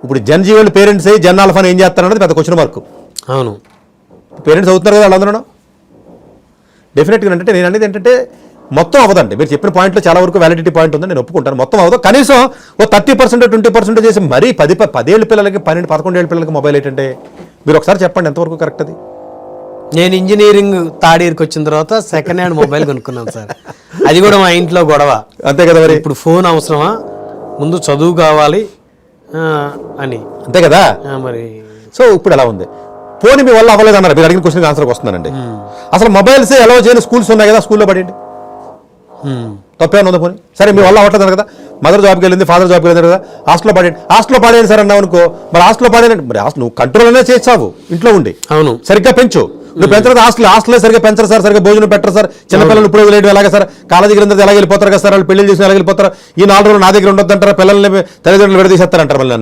ఇప్పుడు జనజీవన్ పేరెంట్స్ జన్ ఆల్ఫాని ఏం చేస్తారన్నది పెద్ద క్వశ్చన్ మార్క్. అవును, పేరెంట్స్ అవుతున్నారు కదా వాళ్ళందరూ. డెఫినెట్గా అంటే నేను అనేది ఏంటంటే మొత్తం అవ్వదండి. మీరు చెప్పిన పాయింట్లో చాలా వరకు వ్యాలిడిటీ పాయింట్ ఉందని నేను ఒప్పుకుంటాను. మొత్తం అవ్వదు, కనీసం ఓ 30% 20% చేసి మరీ 10 ఏళ్ళ పిల్లలకి 12-11 ఏళ్ళ పిల్లలకి మొబైల్ ఏంటంటే మీరు ఒకసారి చెప్పండి ఎంతవరకు కరెక్ట్ అది. నేను ఇంజనీరింగ్ థర్డ్ ఇయర్కి వచ్చిన తర్వాత సెకండ్ హ్యాండ్ మొబైల్ కొనుక్కున్నాను సార్. అది కూడా మా ఇంట్లో గొడవ. అంతే కదా మరి. ఇప్పుడు ఫోన్ అవసరమా, ముందు చదువు కావాలి అని. అంతే కదా మరి. సో ఇప్పుడు ఎలా ఉంది, పోనీ మీ వల్ల అవ్వలేదు అన్నారు. మీరు అడిగిన క్వశ్చన్కి ఆన్సర్కి వస్తున్నానండి. అసలు మొబైల్స్ ఎలా చేయని స్కూల్స్ ఉన్నాయి కదా, స్కూల్లో పడండి, తప్పేమన్నా ఉందా? పోనీ సరే మీ వల్ల అవ్వట్లేదు కదా, మదర్ జాబ్కి వెళ్ళింది, ఫాదర్ జాబ్కి వెళ్ళింది కదా, హాస్టల్లో పడేయండి. హాస్టల్లో పడేయండి సార్ అన్నావు అనుకో, మరి హాస్టల్లో పడేయండి. మరి నువ్వు కంట్రోల్ అనేది చేసావు ఇంట్లో ఉండి. అవును, సరిగ్గా పెంచు. నువ్వు పెంచలేదు హాస్టల్లో సరిగ్గా పెంచరు సార్, సరిగ్గా భోజనం పెట్టరు సార్, చిన్నపిల్లలు ఇప్పుడు వదిలేయడం ఎలాగ సార్, కాలేజీకి వెళ్ళింది ఎలా వెళ్ళిపోతారు కదా సార్, వాళ్ళు పెళ్లి చేసిన ఎలా వెళ్ళిపోతారు, ఈ 4 రోజులు నా దగ్గర ఉండొద్దంటారా, పిల్లల్ని తల్లిదండ్రులు విడదీసేస్తారంటారు మళ్ళీ.